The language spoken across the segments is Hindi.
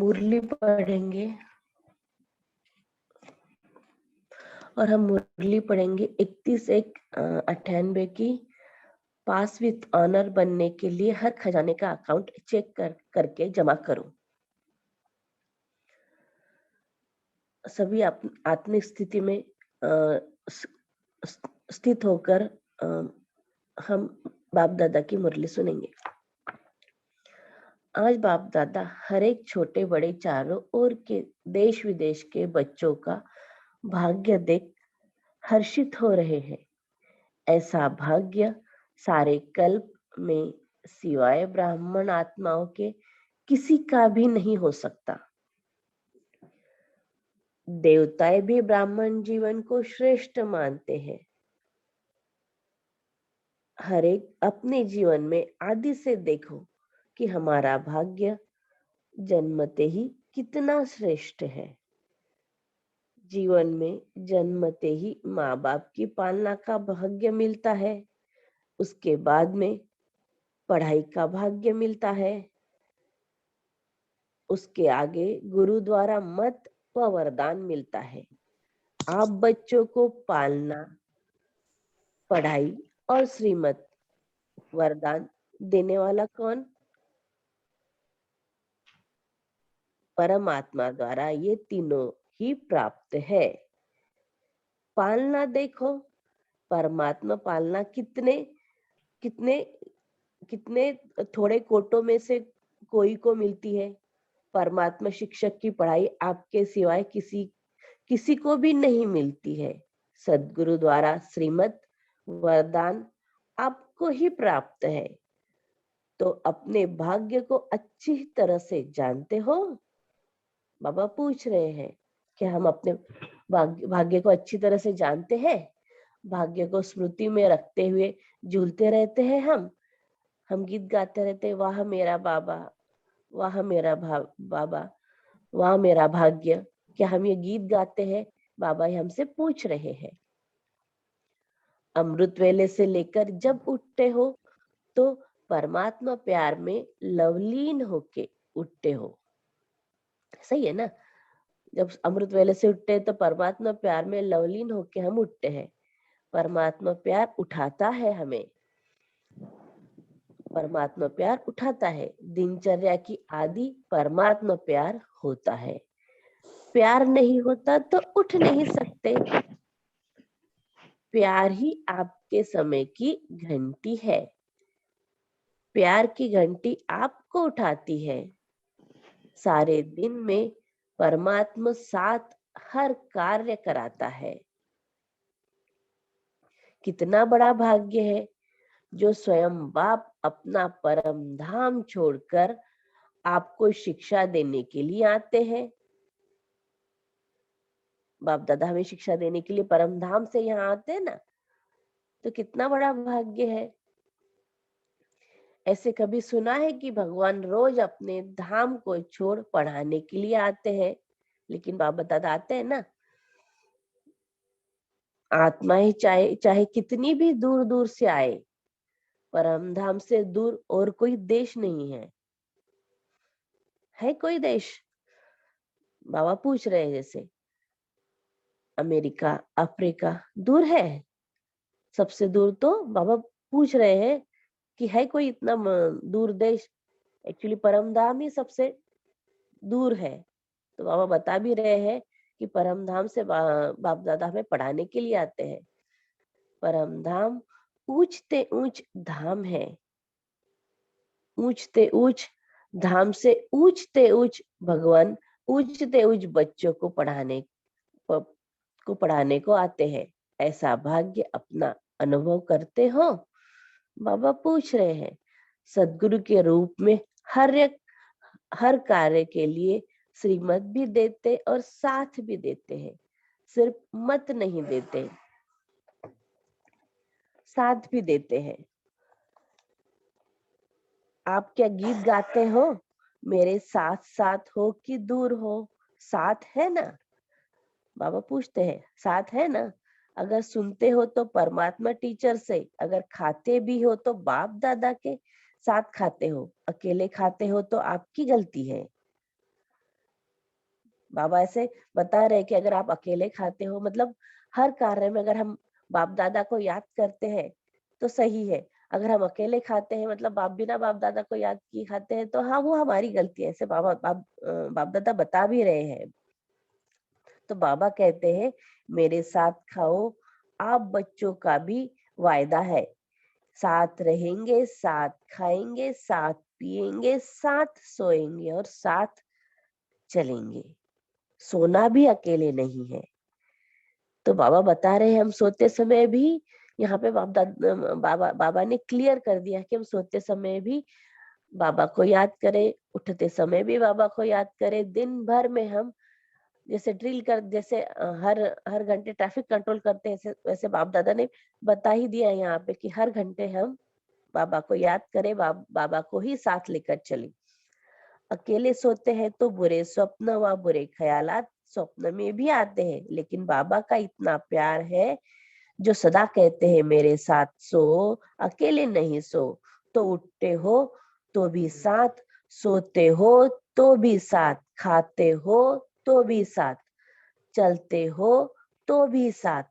मुरली पढ़ेंगे और हम मुरली पढ़ेंगे 31/1/98 की। पास विथ ऑनर बनने के लिए हर खजाने का अकाउंट चेक करके जमा करो। सभी आत्मिक स्थिति में स्थित होकर हम बाप दादा की मुरली सुनेंगे। आज बाप दादा हर एक छोटे बड़े चारों ओर के देश विदेश के बच्चों का भाग्य देख हर्षित हो रहे हैं। ऐसा भाग्य सारे कल्प में सिवाय ब्राह्मण आत्माओं के किसी का भी नहीं हो सकता। देवताएं भी ब्राह्मण जीवन को श्रेष्ठ मानते हैं। हर एक अपने जीवन में आदि से देखो कि हमारा भाग्य जन्मते ही कितना श्रेष्ठ है। जीवन में जन्मते ही माँ बाप की पालना का भाग्य मिलता है। उसके बाद में पढ़ाई का भाग्य मिलता है। उसके आगे गुरु द्वारा मत व वरदान मिलता है। आप बच्चों को पालना, पढ़ाई और श्रीमत वरदान देने वाला कौन? परमात्मा द्वारा ये तीनों ही प्राप्त है। पालना देखो, परमात्मा पालना कितने कितने कितने थोड़े कोटों में से कोई को मिलती है। परमात्मा शिक्षक की पढ़ाई आपके सिवाय किसी को भी नहीं मिलती है। सद्गुरु द्वारा श्रीमत वरदान आपको ही प्राप्त है। तो अपने भाग्य को अच्छी तरह से जानते हो? बाबा पूछ रहे हैं कि हम अपने भाग्य को अच्छी तरह से जानते हैं। भाग्य को स्मृति में रखते हुए झूलते रहते हैं। हम गीत गाते रहते हैं, वाह मेरा बाबा, वाह मेरा बाबा, वाह मेरा भाग्य। क्या हम ये गीत गाते हैं? बाबा ये हमसे पूछ रहे हैं। अमृत वेले से लेकर जब उठते हो तो परमात्मा प्यार में लवलीन होके उठते हो। सही है ना? जब अमृत वेले से उठते हैं तो परमात्मा प्यार में लवलीन होके हम उठते हैं। परमात्मा प्यार उठाता है हमें। परमात्मा प्यार उठाता है। दिनचर्या की आदि परमात्मा प्यार होता है। प्यार नहीं होता तो उठ नहीं सकते। प्यार ही आपके समय की घंटी है। प्यार की घंटी आपको उठाती है। सारे दिन में परमात्मा साथ हर कार्य कराता है। कितना बड़ा भाग्य है जो स्वयं बाप अपना परम धाम छोड़कर आपको शिक्षा देने के लिए आते हैं। बाप दादा हमें शिक्षा देने के लिए परम धाम से यहाँ आते हैं ना, तो कितना बड़ा भाग्य है। ऐसे कभी सुना है कि भगवान रोज अपने धाम को छोड़ पढ़ाने के लिए आते हैं? लेकिन बाबा दादा आते हैं ना। आत्माएं चाहे कितनी भी दूर दूर से आए, परम धाम से दूर और कोई देश नहीं है। है कोई देश? बाबा पूछ रहे हैं। जैसे अमेरिका, अफ्रीका दूर है? सबसे दूर तो बाबा पूछ रहे हैं कि है कोई इतना दूर देश? एक्चुअली परम धाम ही सबसे दूर है। तो बाबा बता भी रहे हैं कि परम धाम से बाप दादा हमें पढ़ाने के लिए आते हैं। परम धाम ऊंचते ऊंच धाम है। ऊंचते ऊंच धाम से ऊंचते ऊंच भगवान ऊंचते ऊंच बच्चों को पढ़ाने को आते हैं। ऐसा भाग्य अपना अनुभव करते हो? बाबा पूछ रहे हैं। सद्गुरु के रूप में हर कार्य के लिए श्रीमत भी देते और साथ भी देते हैं। सिर्फ मत नहीं देते, साथ भी देते हैं। आप क्या गीत गाते हो? मेरे साथ साथ हो कि दूर हो? साथ है ना? बाबा पूछते हैं, साथ है ना? अगर सुनते हो तो परमात्मा टीचर से, अगर खाते भी हो तो बाप दादा के साथ खाते हो। अकेले खाते हो तो आपकी गलती है। बाबा ऐसे बता रहे कि अगर आप अकेले खाते हो, मतलब हर कार्य में अगर हम बाप दादा को याद करते हैं तो सही है। अगर हम अकेले खाते हैं, मतलब बिना बाप दादा को याद किए खाते हैं, तो हाँ, वो हमारी गलती है, ऐसे बाप दादा बता भी रहे हैं। तो बाबा कहते हैं, मेरे साथ खाओ, आप बच्चों का भी वायदा है, साथ रहेंगे, साथ खाएंगे, साथ पिएंगे, साथ सोएंगे और साथ चलेंगे। सोना भी अकेले नहीं है। तो बाबा बता रहे हैं, हम सोते समय भी, यहाँ पे बाबा ने क्लियर कर दिया कि हम सोते समय भी बाबा को याद करें, उठते समय भी बाबा को याद करें। दिन भर में हम जैसे ड्रिल कर, जैसे हर हर घंटे ट्रैफिक कंट्रोल करते हैं, वैसे बाप दादा ने बता ही दिया है यहाँ पे कि हर घंटे हम बाबा को याद करें, बाबा को ही साथ लेकर चले। अकेले सोते हैं तो बुरे स्वप्न व बुरे ख्यालात स्वप्न में भी आते हैं, लेकिन बाबा का इतना प्यार है जो सदा कहते हैं, मेरे साथ सो, अकेले नहीं सो। तो उठते हो तो भी साथ, सोते हो तो भी साथ, खाते हो तो भी साथ, चलते हो तो भी साथ।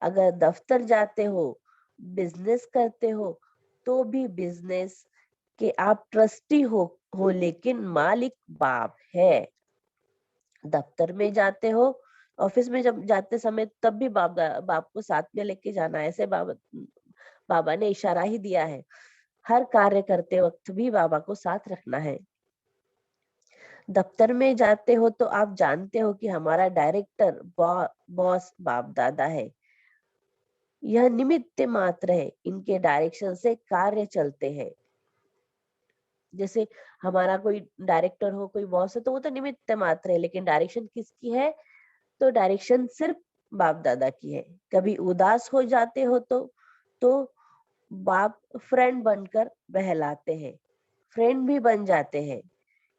अगर दफ्तर जाते हो, बिजनेस करते हो, तो भी बिजनेस के आप ट्रस्टी हो, लेकिन मालिक बाप है। दफ्तर में जाते हो, ऑफिस में जब जाते समय, तब भी बाप को साथ में लेके जाना है, ऐसे बाबा ने इशारा ही दिया है। हर कार्य करते वक्त भी बाबा को साथ रखना है। दफ्तर में जाते हो तो आप जानते हो कि हमारा डायरेक्टर बॉस बाप दादा है। यह निमित्त मात्र है, इनके डायरेक्शन से कार्य चलते हैं। जैसे हमारा कोई डायरेक्टर हो, कोई बॉस है, तो वो तो निमित्त मात्र है, लेकिन डायरेक्शन किसकी है? तो डायरेक्शन सिर्फ बाप दादा की है। कभी उदास हो जाते हो तो बाप फ्रेंड बनकर बहलाते हैं, फ्रेंड भी बन जाते हैं।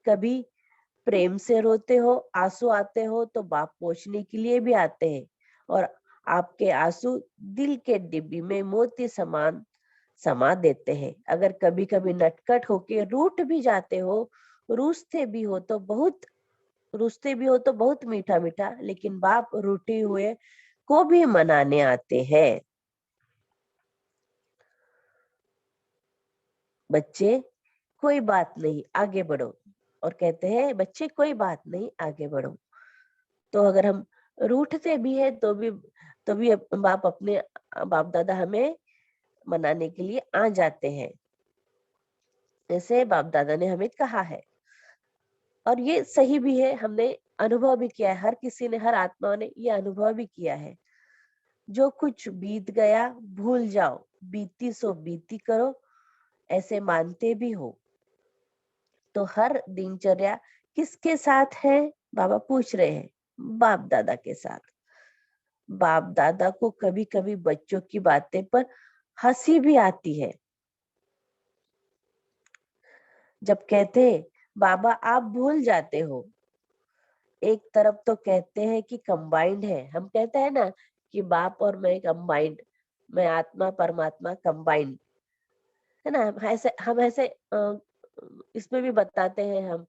कभी प्रेम से रोते हो, आंसू आते हो, तो बाप पोंछने के लिए भी आते हैं, और आपके आंसू दिल के डिब्बी में मोती समान समा देते हैं। अगर कभी कभी नटखट होके रूठ भी जाते हो, रूसते भी हो तो बहुत रुसते भी हो तो बहुत मीठा मीठा, लेकिन बाप रूठे हुए को भी मनाने आते हैं। बच्चे, कोई बात नहीं, आगे बढ़ो। और कहते हैं, बच्चे कोई बात नहीं, आगे बढ़ो। तो अगर हम रूठते भी है तो भी बाप दादा हमें मनाने के लिए आ जाते हैं, जैसे बाप दादा ने हमें कहा है। और ये सही भी है, हमने अनुभव भी किया है, हर किसी ने, हर आत्मा ने ये अनुभव भी किया है। जो कुछ बीत गया भूल जाओ, बीती सो बीती करो, ऐसे मानते भी हो। तो हर दिनचर्या किसके साथ है? बाबा पूछ रहे हैं, बाप दादा के साथ। बाप दादा को कभी कभी बच्चों की बातें पर हंसी भी आती है। जब कहते हैं, बाबा आप भूल जाते हो। एक तरफ तो कहते हैं कि कंबाइंड है, हम कहते हैं ना कि बाप और मैं कंबाइंड, मैं आत्मा परमात्मा कंबाइंड है ना। हम ऐसे इसमें भी बताते हैं हम,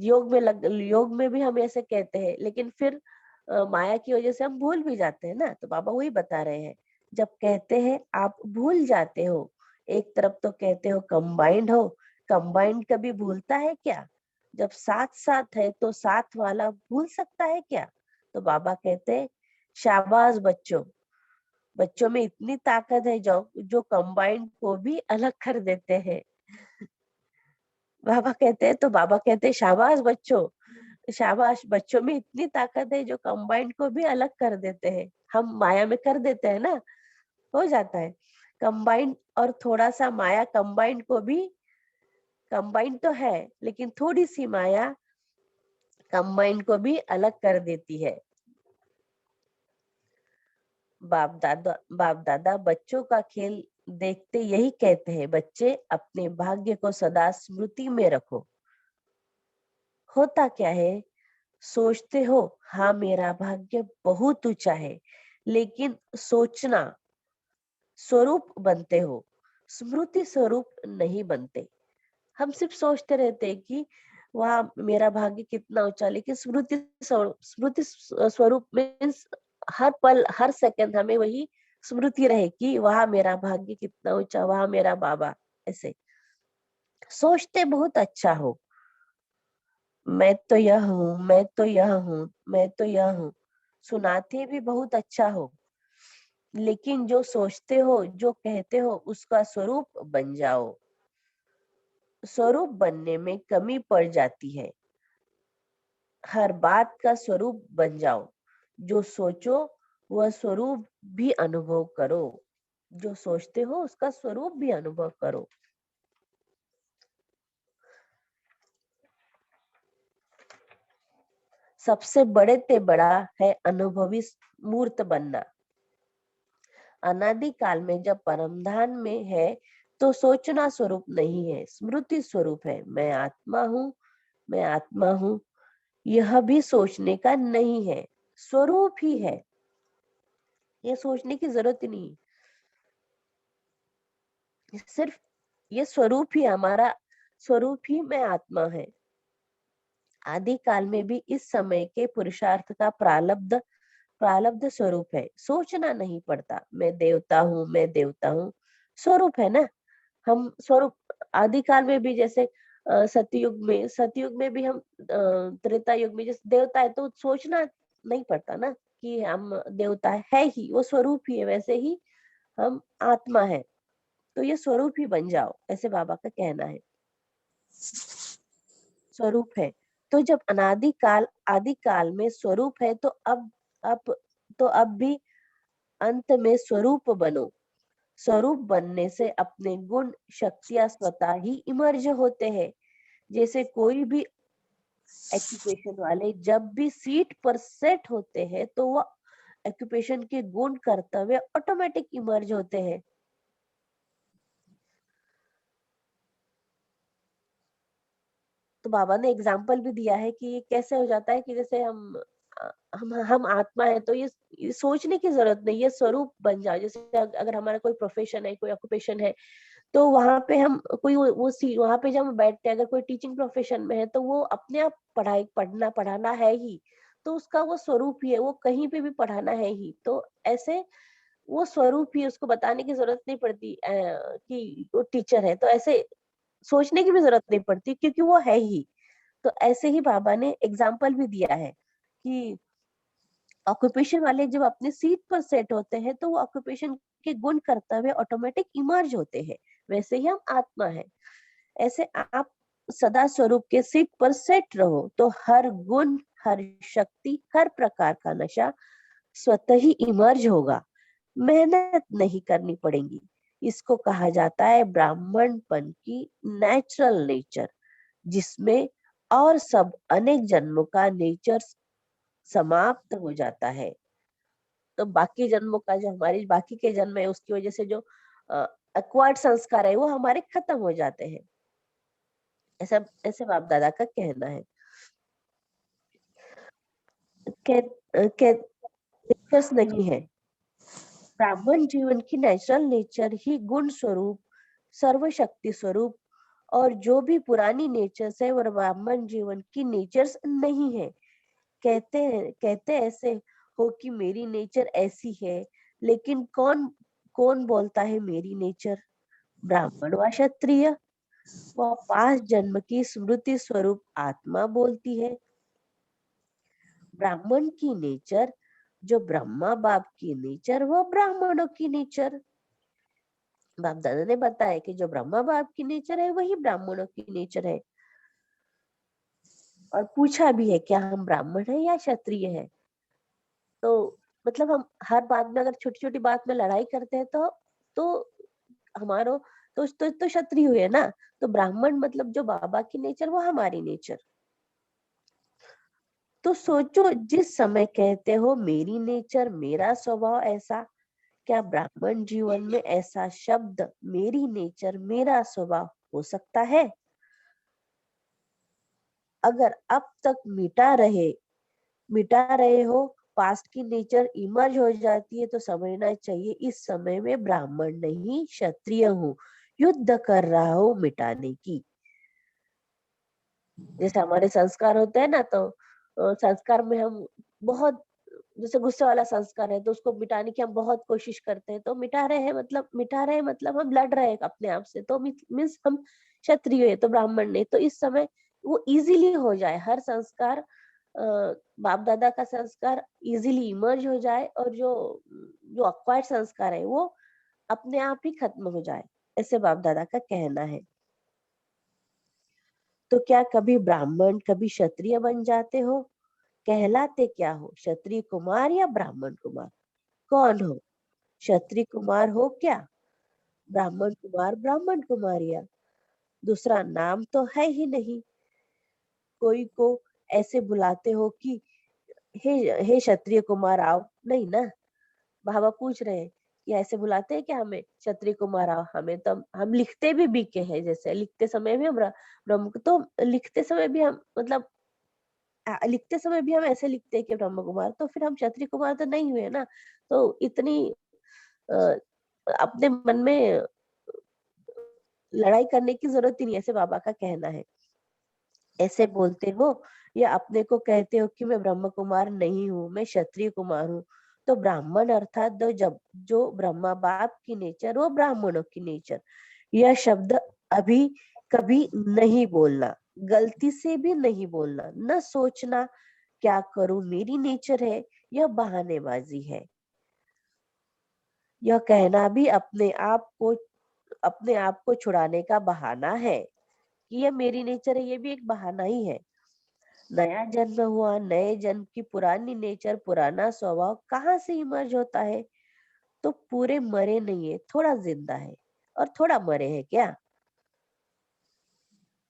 योग में भी हम ऐसे कहते हैं, लेकिन फिर माया की वजह से हम भूल भी जाते हैं ना। तो बाबा वही बता रहे हैं, जब कहते हैं आप भूल जाते हो, एक तरफ तो कहते हो कंबाइंड हो, कंबाइंड कभी भूलता है क्या? जब साथ साथ है तो साथ वाला भूल सकता है क्या? तो बाबा कहते हैं, शाबाश बच्चों, बच्चों में इतनी ताकत है जो जो कंबाइंड को भी अलग कर देते हैं। बाबा कहते हैं, तो बाबा कहते हैं, शाबाश बच्चों, शाबाश, बच्चों में इतनी ताकत है जो कंबाइंड को भी अलग कर देते हैं। हम माया में कर देते हैं ना, हो जाता है कंबाइंड, और थोड़ा सा माया कंबाइंड को भी, कंबाइंड तो है लेकिन थोड़ी सी माया कंबाइंड को भी अलग कर देती है। बाप दादा बच्चों का खेल देखते यही कहते हैं, बच्चे अपने भाग्य को सदा स्मृति में रखो। होता क्या है, सोचते हो, हाँ मेरा भाग्य बहुत ऊंचा है, लेकिन सोचना स्वरूप बनते हो, स्मृति स्वरूप नहीं बनते। हम सिर्फ सोचते रहते हैं कि वह मेरा भाग्य कितना ऊंचा, लेकिन स्मृति स्वरूप मीन्स हर पल हर सेकंड हमें वही स्मृति रहे कि वह मेरा भाग्य कितना ऊंचा, वह मेरा बाबा। ऐसे सोचते बहुत अच्छा हो, मैं तो यह हूँ, मैं तो यह हूँ, मैं तो यह हूँ, सुनाते भी बहुत अच्छा हो, लेकिन जो सोचते हो, जो कहते हो, उसका स्वरूप बन जाओ। स्वरूप बनने में कमी पड़ जाती है, हर बात का स्वरूप बन जाओ। जो सोचो वह स्वरूप भी अनुभव करो, जो सोचते हो उसका स्वरूप भी अनुभव करो। सबसे बड़े ते बड़ा है अनुभवी मूर्त बनना। अनादि काल में जब परमधाम में है तो सोचना स्वरूप नहीं है, स्मृति स्वरूप है। मैं आत्मा हूँ, मैं आत्मा हूँ, यह भी सोचने का नहीं है, स्वरूप ही है। ये सोचने की जरूरत ही नहीं, सिर्फ ये स्वरूप ही हमारा, स्वरूप ही मैं आत्मा है। आदि काल में भी इस समय के पुरुषार्थ का प्रालब्ध स्वरूप है, सोचना नहीं पड़ता। मैं देवता हूँ, मैं देवता हूँ, स्वरूप है ना। हम स्वरूप आदि काल में भी जैसे सतयुग में भी हम त्रेता युग में जैसे देवता है तो सोचना नहीं पड़ता ना कि हम देवता है ही, वो स्वरूप ही है। वैसे ही हम आत्मा है, तो ये स्वरूप ही बन जाओ, ऐसे बाबा का कहना है। स्वरूप है तो जब आदि काल में स्वरूप है तो अब भी अंत में स्वरूप बनो। स्वरूप बनने से अपने गुण शक्तियां स्वतः ही इमर्ज होते हैं। जैसे कोई भी एक्यूपेशन वाले जब भी सीट पर सेट होते हैं तो वो एक्यूपेशन के गुण कर्तव्य ऑटोमेटिक इमर्ज होते हैं। तो बाबा ने एग्जाम्पल भी दिया है कि ये कैसे हो जाता है कि जैसे हम आत्मा है तो ये सोचने की जरूरत नहीं, ये स्वरूप बन जाए। जैसे अगर हमारा कोई प्रोफेशन है, कोई ऑक्यूपेशन है, तो वहां पे हम कोई वो सी वहां पे जब हम बैठते हैं, अगर कोई टीचिंग प्रोफेशन में है तो वो अपने आप पढ़ाना है ही, तो उसका वो स्वरूप ही है, वो कहीं पे भी पढ़ाना है ही। तो ऐसे वो स्वरूप ही, उसको बताने की जरूरत नहीं पड़ती कि वो टीचर है, तो ऐसे सोचने की भी जरूरत नहीं पड़ती क्योंकि वो है ही। तो ऐसे ही बाबा ने एग्जाम्पल भी दिया है कि ऑक्यूपेशन वाले जब अपने सीट पर सेट होते हैं तो वो ऑक्यूपेशन के गुण कर्तव्य ऑटोमेटिक इमर्ज होते हैं। वैसे ही हम आत्मा है, ऐसे आप सदा स्वरूप के सीट पर सेट रहो तो हर गुण, हर शक्ति, हर प्रकार का नशा स्वतः ही इमर्ज होगा, मेहनत नहीं करनी पड़ेगी। इसको कहा जाता है ब्राह्मणपन की नेचुरल नेचर, जिसमें और सब अनेक जन्मों का नेचर समाप्त हो जाता है। तो बाकी जन्मों का जो हमारी बाकी के जन्म है उसकी वजह से जो एक्वायर्ड संस्कार है वो हमारे खत्म हो जाते हैं। ऐसा ऐसे बाप दादा का कहना है। कह, नेचर्स नहीं है, ब्राह्मण जीवन की नेचुरल नेचर ही गुण स्वरूप, सर्वशक्ति स्वरूप और जो भी पुरानी नेचर्स है वो ब्राह्मण जीवन की नेचर्स नहीं है। कहते ऐसे हो कि मेरी नेचर ऐसी है, लेकिन कौन कौन बोलता है मेरी नेचर? ब्राह्मण व क्षत्रिय व पांच जन्म की स्मृति स्वरूप आत्मा बोलती है। ब्राह्मण की नेचर जो ब्रह्मा बाप की नेचर, वो ब्राह्मणों की नेचर। बाप दादा ने बताया कि जो ब्रह्मा बाप की नेचर है वही ब्राह्मणों की नेचर है। और पूछा भी है क्या हम ब्राह्मण है या क्षत्रिय है? तो मतलब हम हर बात में अगर छोटी छोटी बात में लड़ाई करते हैं तो हमारो तो क्षत्रिय हुए ना। तो ब्राह्मण मतलब जो बाबा की नेचर वो हमारी नेचर। तो सोचो, जिस समय कहते हो मेरी नेचर, मेरा स्वभाव ऐसा, क्या ब्राह्मण जीवन में ऐसा शब्द मेरी नेचर, मेरा स्वभाव हो सकता है? अगर अब तक मिटा रहे हो, पास्ट की नेचर इमर्ज हो जाती है, तो समझना चाहिए इस समय में ब्राह्मण नहीं क्षत्रिय हूँ, युद्ध कर रहा हूँ मिटाने की। जैसे हमारे संस्कार होते हैं ना, तो संस्कार में हम बहुत, जैसे गुस्से वाला संस्कार है तो उसको मिटाने की हम बहुत कोशिश करते हैं, तो मिटा रहे हैं मतलब हम लड़ रहे हैं अपने आप से, तो मीन्स हम क्षत्रिय है तो ब्राह्मण नहीं, तो इस समय वो इजीली हो जाए हर संस्कार, बाप दादा का संस्कार इजीली इमर्ज हो जाए, और जो जो अक्वायर्ड संस्कार है वो अपने आप ही खत्म हो जाए, ऐसे बाप दादा का कहना है। तो क्या कभी ब्राह्मण कभी क्षत्रिय बन जाते हो? कहलाते क्या हो, क्षत्रिय कुमार या ब्राह्मण कुमार? कौन हो, क्षत्रिय कुमार हो क्या, ब्राह्मण कुमार, ब्राह्मण कुमारिया? दूसरा नाम तो है ही नहीं। कोई को ऐसे बुलाते हो कि हे हे क्षत्रिय कुमार आओ, नहीं ना। बाबा पूछ रहे हैं कि ऐसे बुलाते हैं क्या हमें, क्षत्रिय कुमार आओ? हमें तो हम लिखते भी बीके हैं, जैसे लिखते समय भी हम ब्रह्म, तो लिखते समय भी हम मतलब लिखते समय भी हम ऐसे लिखते हैं कि ब्रह्म कुमार, तो फिर हम क्षत्रिय कुमार तो नहीं हुए ना। तो इतनी अ, अपने मन में लड़ाई करने की जरूरत ही नहीं, ऐसे बाबा का कहना है। ऐसे बोलते हो या अपने को कहते हो कि मैं ब्रह्म कुमार नहीं हूँ, मैं क्षत्रिय कुमार हूँ। तो ब्राह्मण अर्थात जो ब्रह्मा बाप की नेचर, वो ब्राह्मणों की नेचर, यह शब्द अभी कभी नहीं बोलना, गलती से भी नहीं बोलना, न सोचना क्या करूं मेरी नेचर है, यह बहानेबाजी है। यह कहना भी अपने आप को छुड़ाने का बहाना है कि यह मेरी नेचर है, ये भी एक बहाना ही है। नया जन्म हुआ, नए जन्म की पुरानी नेचर, पुराना स्वभाव कहाँ से इमर्ज होता है? तो पूरे मरे नहीं है, थोड़ा जिंदा है और थोड़ा मरे है क्या?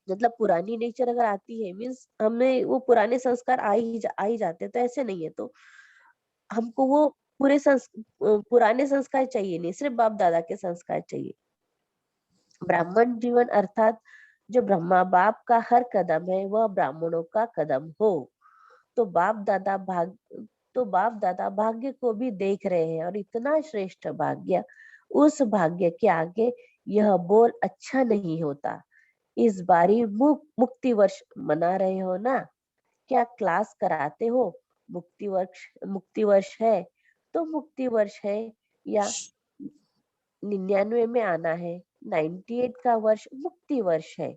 मतलब पुरानी नेचर अगर आती है मीन्स हमें वो पुराने संस्कार आ ही जाते हैं, तो ऐसे नहीं है। तो हमको वो पुराने संस्कार चाहिए नहीं, सिर्फ बाप दादा के संस्कार चाहिए। ब्राह्मण जीवन अर्थात जो ब्रह्मा बाप का हर कदम है वह ब्राह्मणों का कदम हो। तो बाप दादा भाग्य को भी देख रहे हैं, और इतना श्रेष्ठ भाग्य, उस भाग्य के आगे यह बोल अच्छा नहीं होता। इस बारी मुक्ति वर्ष मना रहे हो ना, क्या क्लास कराते हो? मुक्ति वर्ष है तो मुक्ति वर्ष है, या 99 में आना है, 98 का वर्ष मुक्ति वर्ष है।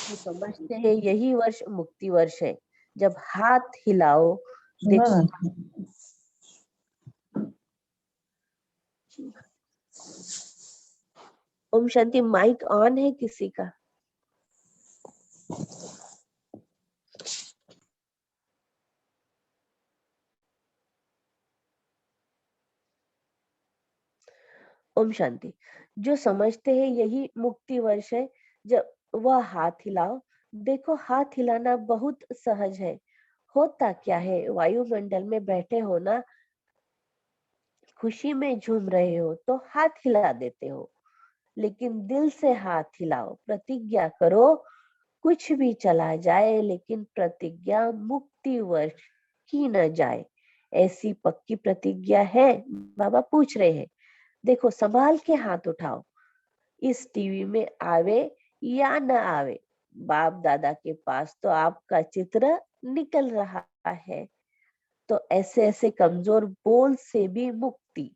तो समझते हैं यही वर्ष मुक्ति वर्ष है। जब हाथ हिलाओ, सुना देखो। ना। ओम शांति, माइक ऑन है किसी का? ओम शांति। जो समझते हैं यही मुक्ति वर्ष है, जब वह हाथ हिलाओ। देखो, हाथ हिलाना बहुत सहज है। होता क्या है, वायुमंडल में बैठे हो ना, खुशी में झूम रहे हो तो हाथ हिला देते हो, लेकिन दिल से हाथ हिलाओ, प्रतिज्ञा करो, कुछ भी चला जाए लेकिन प्रतिज्ञा मुक्ति वर्ष की न जाए। ऐसी पक्की प्रतिज्ञा है? बाबा पूछ रहे हैं। देखो, संभाल के हाथ उठाओ। इस टीवी में आवे या न आवे, बाप दादा के पास तो आपका चित्र निकल रहा है। तो ऐसे ऐसे कमजोर बोल से भी मुक्ति।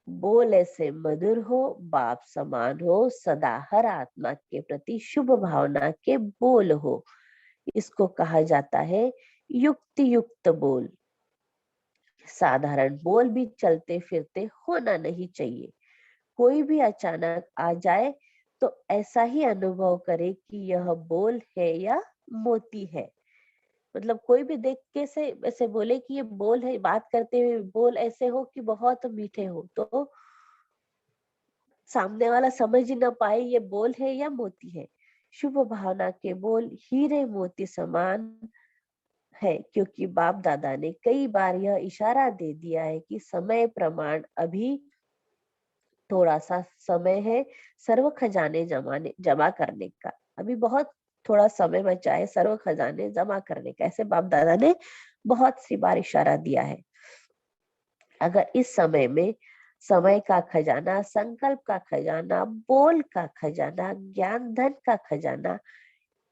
बोल ऐसे मधुर हो, बाप समान हो, सदा हर आत्मा के प्रति शुभ भावना के बोल हो। इसको कहा जाता है युक्ति युक्त बोल। साधारण बोल भी चलते फिरते होना नहीं चाहिए। कोई भी अचानक आ जाए तो ऐसा ही अनुभव करे कि यह बोल है या मोती है। मतलब कोई भी देख के से ऐसे बोले कि ये बोल है, बात करते हुए बोल ऐसे हो कि बहुत मीठे हो, तो सामने वाला समझ ही ना पाए ये बोल है या मोती है। शुभ भावना के बोल हीरे मोती समान है, क्योंकि बाप दादा ने कई बार यह इशारा दे दिया है कि समय प्रमाण अभी थोड़ा सा समय है सर्व खजाने जमा करने का। अभी बहुत थोड़ा समय बचा है सर्व खजाने जमा करने का, ऐसे बाप दादा ने बहुत सी बार इशारा दिया है। अगर इस समय में समय का खजाना, संकल्प का खजाना, बोल का खजाना, ज्ञान धन का खजाना,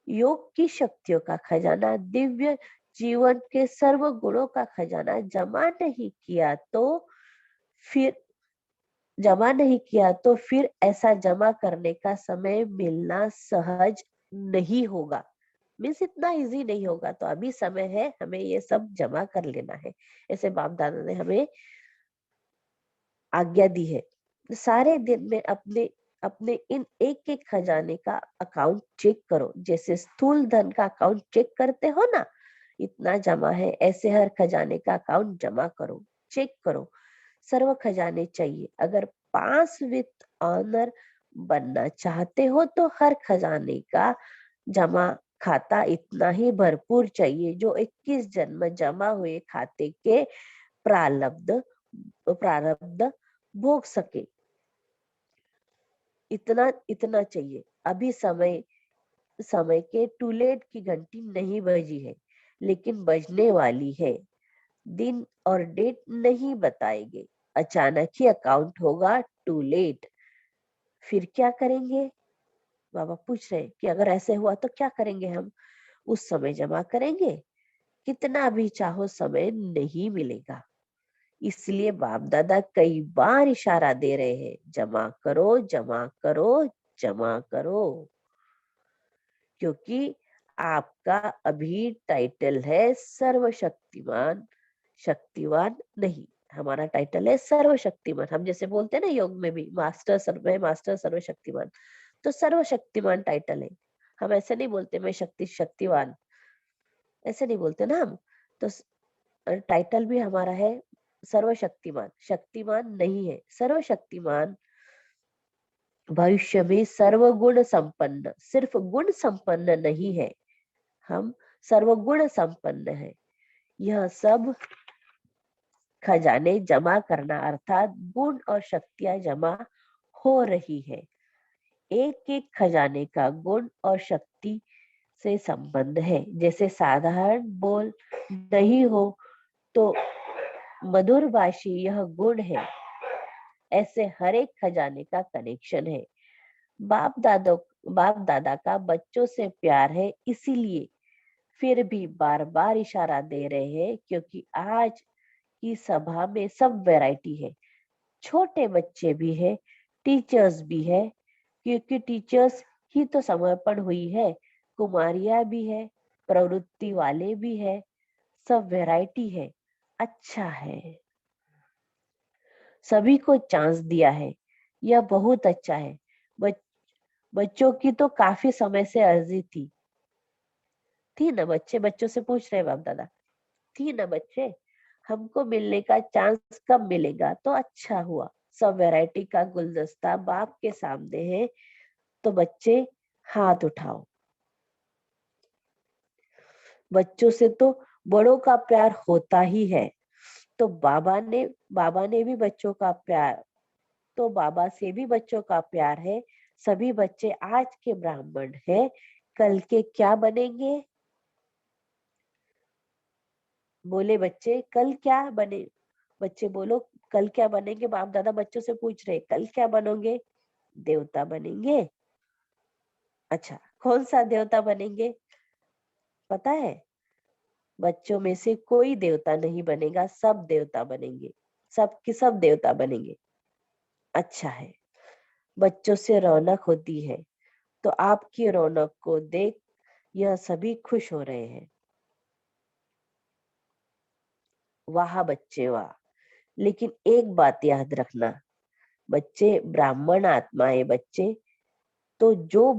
योग की शक्तियों का खजाना, दिव्य जीवन के सर्व गुणों का खजाना फिर जमा नहीं किया तो फिर ऐसा जमा करने का समय मिलना सहज नहीं होगा। मीन्स इतना इजी नहीं होगा। तो अभी समय है, हमें ये सब जमा कर लेना है। ऐसे बाप दादा ने हमें आज्ञा दी है। सारे दिन में अपने अपने इन एक एक खजाने का अकाउंट चेक करो। जैसे स्थूल धन का अकाउंट चेक करते हो ना, इतना जमा है, ऐसे हर खजाने का अकाउंट जमा करो, चेक करो। सर्व खजाने चाहिए। अगर 5 वित्त ऑनर बनना चाहते हो तो हर खजाने का जमा खाता इतना ही भरपूर चाहिए जो 21 जन्म जमा हुए खाते के प्रारब्ध प्रारब्ध भोग सके। इतना इतना चाहिए। अभी समय समय के टूलेट की घंटी नहीं बजी है, लेकिन बजने वाली है। दिन और डेट नहीं बताएंगे, अचानक ही अकाउंट होगा टू लेट। फिर क्या करेंगे? बाबा पूछ रहे कि अगर ऐसे हुआ तो क्या करेंगे हम? उस समय जमा करेंगे, कितना भी चाहो समय नहीं मिलेगा। इसलिए बाप दादा कई बार इशारा दे रहे हैं, जमा करो, जमा करो, जमा करो। क्योंकि आपका अभी टाइटल है सर्वशक्तिमान। शक्तिवान नहीं, हमारा टाइटल है सर्वशक्तिमान। हम जैसे बोलते हैं ना योग में भी, मास्टर सर्वशक्तिमान। तो सर्वशक्तिमान टाइटल है। हम ऐसे नहीं बोलते मैं शक्तिवान, ऐसे नहीं बोलते ना हम। तो टाइटल भी हमारा है सर्वशक्तिमान। शक्तिमान नहीं है, सर्वशक्तिमान। भविष्य में सर्वगुण संपन्न, सिर्फ गुण संपन्न नहीं है, हम सर्वगुण संपन्न है। यह सब खजाने जमा करना अर्थात गुण और शक्तियां जमा हो रही है। एक एक खजाने का गुण और शक्ति से संबंध है। जैसे साधारण बोल नहीं हो तो मधुर भाषी यह गुण है, ऐसे हर एक खजाने का कनेक्शन है। बाप दादा का बच्चों से प्यार है, इसीलिए फिर भी बार बार इशारा दे रहे हैं, क्योंकि आज की सभा में सब वैरायटी है। छोटे बच्चे भी है, टीचर्स भी है, क्योंकि टीचर्स ही तो समर्पण हुई है। कुमारियां भी है, प्रवृत्ति वाले भी है, सब वैरायटी है। अच्छा है, सभी को चांस दिया है, यह बहुत अच्छा है। बच, बच्चों की तो काफी समय से अर्जी थी ना। बच्चे बच्चों से पूछ रहे बाप दादा, थी ना बच्चे, हमको मिलने का चांस कब मिलेगा? तो अच्छा हुआ, सब वैरायटी का गुलदस्ता बाप के सामने है, तो बच्चे हाथ उठाओ। बच्चों से तो बड़ों का प्यार होता ही है, तो बाबा ने भी बच्चों का प्यार, तो बाबा से भी बच्चों का प्यार है। सभी बच्चे आज के ब्राह्मण हैं, कल के क्या बनेंगे? बोले बच्चे कल क्या बने? बच्चे बोलो कल क्या बनेंगे? बाप दादा बच्चों से पूछ रहे कल क्या बनोगे? देवता बनेंगे। अच्छा, कौन सा देवता बनेंगे पता है? बच्चों में से कोई देवता नहीं बनेगा, सब देवता बनेंगे, सब के सब देवता बनेंगे। अच्छा है, बच्चों से रौनक होती है, तो आपकी रौनक को देख यह सभी खुश हो रहे हैं। वाह बच्चे वाह। लेकिन एक बात याद रखना, बच्चे ब्राह्मण आत्माएं बच्चे, तो जो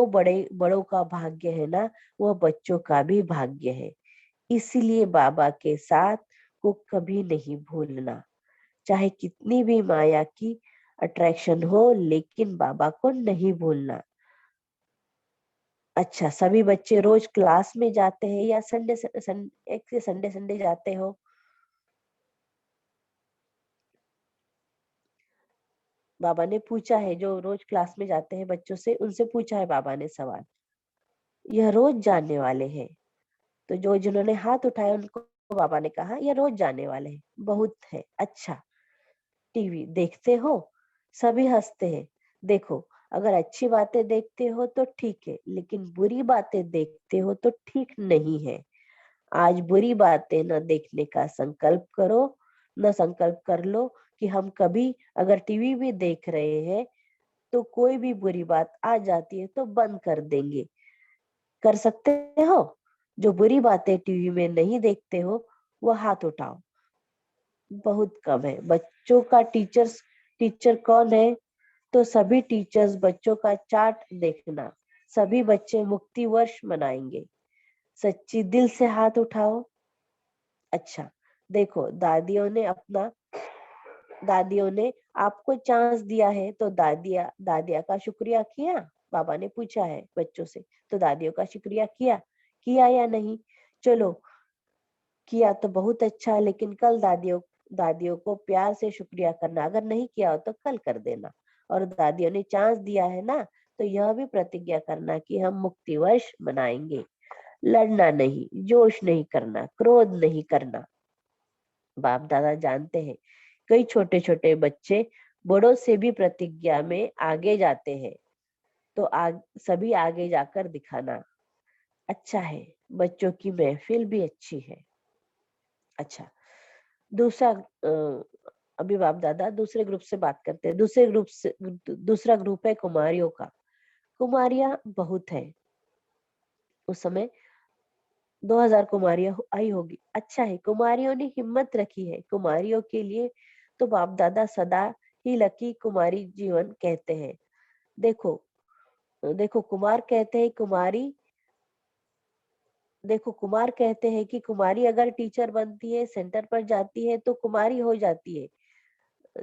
बड़े बड़ों का भाग्य है ना, वह बच्चों का भी भाग्य है। इसीलिए बाबा के साथ को कभी नहीं भूलना, चाहे कितनी भी माया की अट्रैक्शन हो, लेकिन बाबा को नहीं भूलना। अच्छा, सभी बच्चे रोज क्लास में जाते हैं या संडे संडे जाते हो? बाबा ने पूछा है, जो रोज क्लास में जाते हैं बच्चों से, उनसे पूछा है बाबा ने सवाल। यह रोज जानने वाले हैं। तो जो जिन्होंने हाथ उठाया उनको बाबा ने कहा यह रोज जाने वाले हैं। बहुत है, अच्छा। टीवी देखते हो, सभी हंसते हैं। देखो, अगर अच्छी बातें देखते हो तो ठीक है, लेकिन बुरी बातें देखते हो तो ठीक नहीं है। आज बुरी बातें न देखने का संकल्प करो, न संकल्प कर लो कि हम कभी अगर टीवी भी देख रहे हैं तो कोई भी बुरी बात आ जाती है तो बंद कर देंगे। कर सकते हो? जो बुरी बातें टीवी में नहीं देखते हो वो हाथ उठाओ। बहुत कम है। बच्चों का टीचर कौन है? तो सभी टीचर्स बच्चों का चार्ट देखना। सभी बच्चे मुक्ति वर्ष मनाएंगे। सच्ची दिल से हाथ उठाओ। अच्छा, देखो, दादियों ने आपको चांस दिया है तो दादिया का शुक्रिया किया। बाबा ने पूछा है बच्चों से, तो दादियों का शुक्रिया किया किया या नहीं? चलो, किया तो बहुत अच्छा, लेकिन कल दादियों दादियों को प्यार से शुक्रिया करना। अगर नहीं किया हो तो कल कर देना। और दादियों ने चांस दिया है ना, तो यह भी प्रतिज्ञा करना कि हम मुक्ति वर्ष मनाएंगे। लड़ना नहीं, जोश नहीं करना, क्रोध नहीं करना। बाप दादा जानते हैं कई छोटे छोटे बच्चे बड़ों से भी प्रतिज्ञा में आगे जाते हैं, तो सभी आगे जाकर दिखाना। अच्छा है, बच्चों की महफिल भी अच्छी है। अच्छा, दूसरा अभी बाप दादा दूसरे ग्रुप से बात करते हैं। दूसरा ग्रुप है कुमारियों का। कुमारियां बहुत है। उस समय 2000 कुमारियां आई होगी। अच्छा है, कुमारियों ने हिम्मत रखी है। कुमारियों के लिए तो बाप दादा सदा ही लकी कुमारी जीवन कहते हैं। देखो, देखो कुमार कहते हैं कुमारी देखो, कुमार कहते हैं कि कुमारी अगर टीचर बनती है, सेंटर पर जाती है तो कुमारी हो जाती है।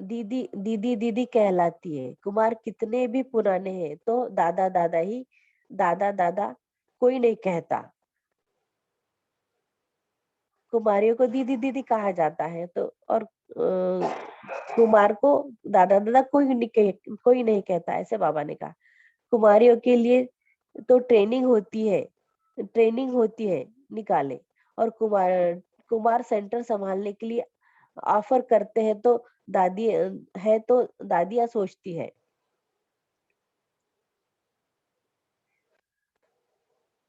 दीदी दीदी दीदी कहलाती है। कुमार कितने भी पुराने हैं तो दादा दादा कोई नहीं कहता। कुमारियों को दीदी दीदी कहा जाता है, तो और कुमार को दादा दादा कोई नहीं कहता, ऐसे बाबा ने कहा। कुमारियों के लिए तो ट्रेनिंग होती है निकाले। और कुमार सेंटर संभालने के लिए ऑफर करते हैं तो दादियां सोचती है।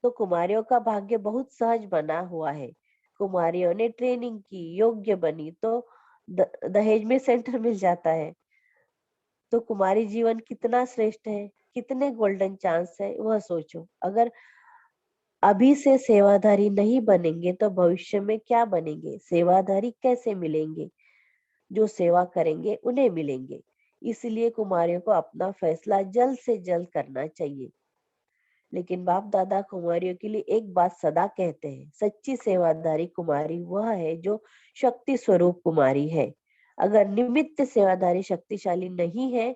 तो कुमारियों का भाग्य बहुत सहज बना हुआ है। कुमारियों ने ट्रेनिंग की, योग्य बनी तो दहेज में सेंटर मिल जाता है। तो कुमारी जीवन कितना श्रेष्ठ है, कितने गोल्डन चांस है, वह सोचो। अगर अभी से सेवाधारी नहीं बनेंगे तो भविष्य में क्या बनेंगे? सेवाधारी कैसे मिलेंगे? जो सेवा करेंगे उन्हें मिलेंगे। इसलिए कुमारियों को अपना फैसला जल्द से जल्द करना चाहिए। लेकिन बाप दादा कुमारियों के लिए एक बात सदा कहते हैं, सच्ची सेवादारी कुमारी वह है जो शक्ति स्वरूप कुमारी है। अगर निमित्त सेवादारी शक्तिशाली नहीं है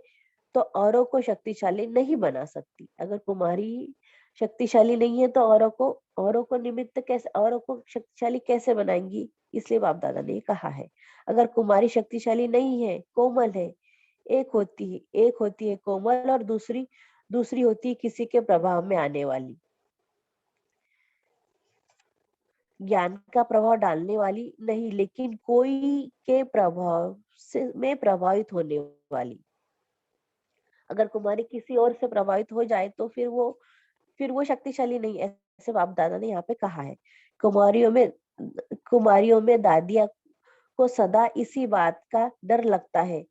तो औरों को शक्तिशाली नहीं बना सकती। अगर कुमारी शक्तिशाली नहीं है तो औरों को निमित्त कैसे, औरों को शक्तिशाली कैसे बनाएंगी? इसलिए बाप दादा ने कहा है, अगर कुमारी शक्तिशाली नहीं है, कोमल है, एक होती है कोमल और दूसरी दूसरी होती है किसी के प्रभाव में आने वाली, ज्ञान का प्रभाव डालने वाली नहीं, लेकिन कोई के प्रभाव से में प्रभावित होने वाली। अगर कुमारी किसी और से प्रभावित हो जाए तो फिर वो शक्तिशाली नहीं, ऐसे बाप दादा ने यहाँ पे कहा है। कुमारियों में कुमारियों में दादिया को सदा इसी बात का डर लगता है,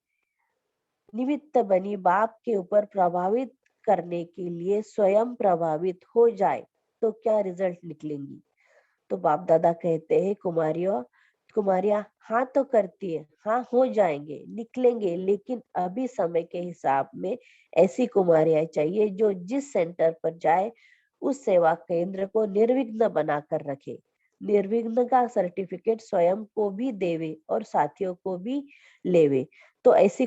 निमित्त बनी बाप के ऊपर प्रभावित करने के लिए स्वयं प्रभावित हो जाए तो क्या रिजल्ट निकलेंगी। तो बाप दादा कहते हैं कुमारियां हाँ तो करती है, हाँ हो जाएंगे, निकलेंगे, लेकिन अभी समय के हिसाब में ऐसी कुमारियां चाहिए जो जिस सेंटर पर जाए उस सेवा केंद्र को निर्विघ्न बनाकर रखे। निर्विघ्न का सर्टिफिकेट स्वयं को भी देवे और साथियों को भी लेवे। तो ऐसी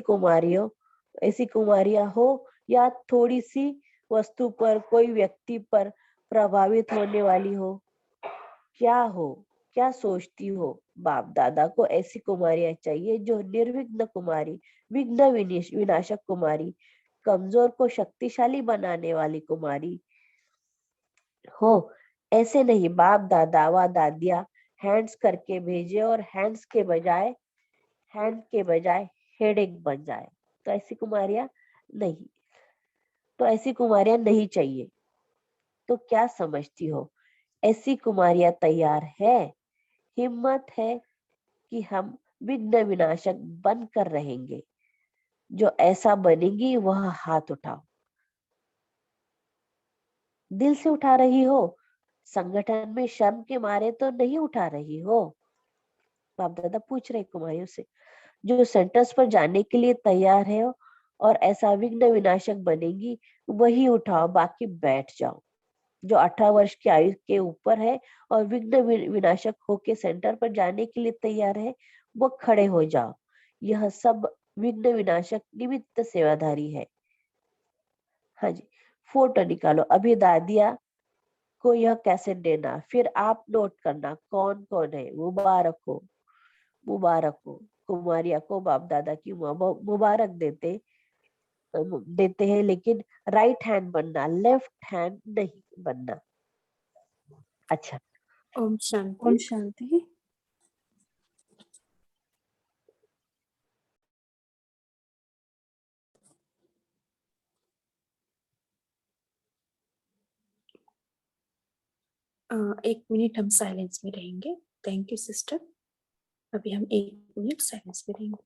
कुमारियां हो या थोड़ी सी वस्तु पर, कोई व्यक्ति पर प्रभावित होने वाली हो, क्या सोचती हो? बाप दादा को ऐसी कुमारियां चाहिए जो निर्विघ्न कुमारी, विनाशक कुमारी, कमजोर को शक्तिशाली बनाने वाली कुमारी हो। ऐसे नहीं बाप दादा व दादिया हैंड्स करके भेजे और हैंड के बजाय हेडेक बन जाए। तो ऐसी कुमारियां नहीं, तो ऐसी कुमारियां नहीं चाहिए। तो क्या समझती हो, ऐसी कुमारियां तैयार है, हिम्मत है कि हम विघ्न विनाशक बनकर रहेंगे? जो ऐसा बनेगी वह हाथ उठाओ। दिल से उठा रही हो, संगठन में शर्म के मारे तो नहीं उठा रही हो? बाप दादा पूछ रहे कुमारियों से। जो सेंटर्स पर जाने के लिए तैयार है और ऐसा विघ्न विनाशक बनेगी वही उठाओ, बाकी बैठ जाओ। जो 18 वर्ष की आयु के ऊपर है और विघ्न विनाशक होके सेंटर पर जाने के लिए तैयार है, वो खड़े हो जाओ। यह सब विघ्न विनाशक निमित्त सेवाधारी है। हाँ जी, फोटो निकालो। अभी दादिया को यह कैसेट देना, फिर आप नोट करना कौन कौन है। मुबारक हो, मुबारक हो। कुमारिया को बाप दादा की मुबारक देते हैं, लेकिन राइट हैंड बनना, लेफ्ट हैंड नहीं बनना। अच्छा, ओम शांति। ओम शांति। एक मिनट हम साइलेंस में रहेंगे। Thank you sister. अभी हम 1 मिनट साइलेंस में रहेंगे।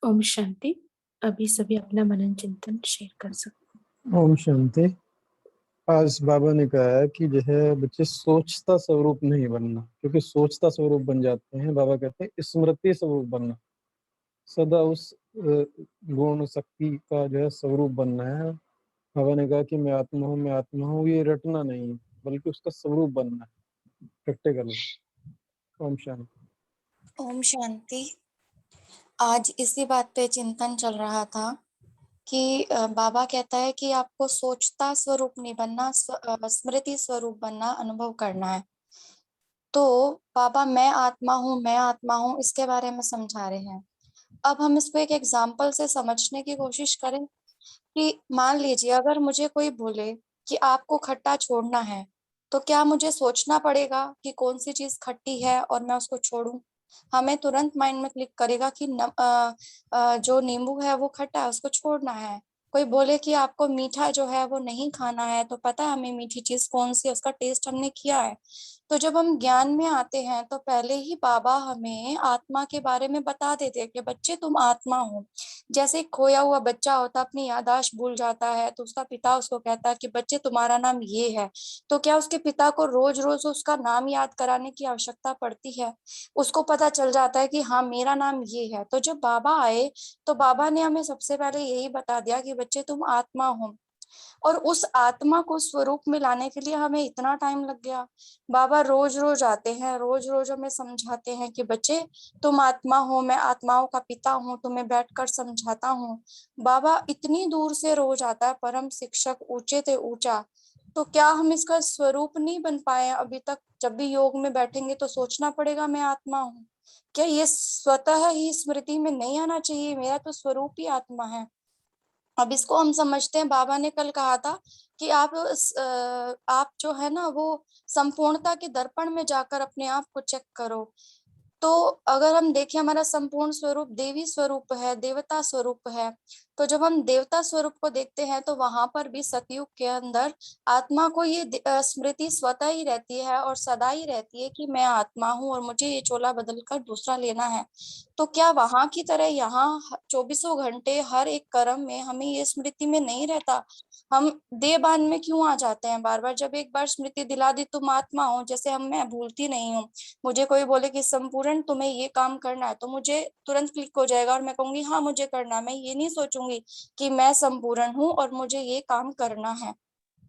ओम शांति। अभी सभी अपना मनन चिंतन शेयर कर सकते हैं। ओम शांति। आज बाबा ने कहा है कि जो है बच्चे सोचता स्वरूप नहीं बनना, क्योंकि सोचता स्वरूप बन जाते हैं। बाबा कहते हैं स्मृति स्वरूप बनना, सदा उस गुण शक्ति का जो है स्वरूप बनना है। बाबा ने कहा कि मैं आत्मा हूँ, मैं आत्मा हूँ, ये रटना नहीं है, बल्कि उसका स्वरूप बनना है प्रैक्टिकल। ओम शांति। ओम शांति। आज इसी बात पे चिंतन चल रहा था कि बाबा कहता है कि आपको सोचता स्वरूप नहीं बनना, स्मृति स्वरूप बनना, अनुभव करना है। तो बाबा मैं आत्मा हूँ, मैं आत्मा हूँ, इसके बारे में समझा रहे हैं। अब हम इसको एक एग्जाम्पल से समझने की कोशिश करें कि मान लीजिए अगर मुझे कोई बोले कि आपको खट्टा छोड़ना है, तो क्या मुझे सोचना पड़ेगा कि कौन सी चीज खट्टी है और मैं उसको छोड़ूं? हमें तुरंत माइंड में क्लिक करेगा कि जो नींबू है वो खट्टा है, उसको छोड़ना है। कोई बोले कि आपको मीठा जो है वो नहीं खाना है, तो पता है हमें मीठी चीज कौन सी है, उसका टेस्ट हमने किया है। तो जब हम ज्ञान में आते हैं तो पहले ही बाबा हमें आत्मा के बारे में बता देते हैं कि बच्चे तुम आत्मा हो। जैसे एक खोया हुआ बच्चा होता अपनी याददाश्त भूल जाता है, तो उसका पिता उसको कहता है कि बच्चे तुम्हारा नाम ये है। तो क्या उसके पिता को रोज रोज उसका नाम याद कराने की आवश्यकता पड़ती है? उसको पता चल जाता है कि हाँ मेरा नाम ये है। तो जब बाबा आए तो बाबा ने हमें सबसे पहले यही बता दिया कि बच्चे तुम आत्मा हो। और उस आत्मा को स्वरूप में लाने के लिए हमें इतना टाइम लग गया। बाबा रोज रोज आते हैं, रोज रोज हमें समझाते हैं कि बच्चे तुम आत्मा हो, मैं आत्माओं का पिता हूँ, तुम्हें बैठकर समझाता हूँ। बाबा इतनी दूर से रोज आता है, परम शिक्षक, ऊंचे से ऊंचा। तो क्या हम इसका स्वरूप नहीं बन पाए अभी तक? जब भी योग में बैठेंगे तो सोचना पड़ेगा मैं आत्मा हूँ। क्या ये स्वतः ही स्मृति में नहीं आना चाहिए? मेरा तो स्वरूप ही आत्मा है। अब इसको हम समझते हैं। बाबा ने कल कहा था कि आप जो है ना वो संपूर्णता के दर्पण में जाकर अपने आप को चेक करो। तो अगर हम देखें हमारा संपूर्ण स्वरूप देवी स्वरूप है, देवता स्वरूप है, तो जब हम देवता स्वरूप को देखते हैं तो वहां पर भी सतयुग के अंदर आत्मा को ये स्मृति स्वतः ही रहती है और सदा ही रहती है कि मैं आत्मा हूँ और मुझे ये चोला बदल कर दूसरा लेना है। तो क्या वहां की तरह यहाँ 24 घंटे हर एक कर्म में हमें ये स्मृति में नहीं रहता? हम देहभान में क्यों आ जाते हैं बार बार? जब एक बार स्मृति दिला दी तुम आत्मा हो, जैसे मैं भूलती नहीं हूँ, मुझे कोई बोले कि संपूर्ण तुम्हें ये काम करना है तो मुझे तुरंत क्लिक हो जाएगा और मैं कहूंगी हाँ मुझे करना है। मैं ये नहीं सोचूंगी कि मैं संपूर्ण हूँ और मुझे ये काम करना है।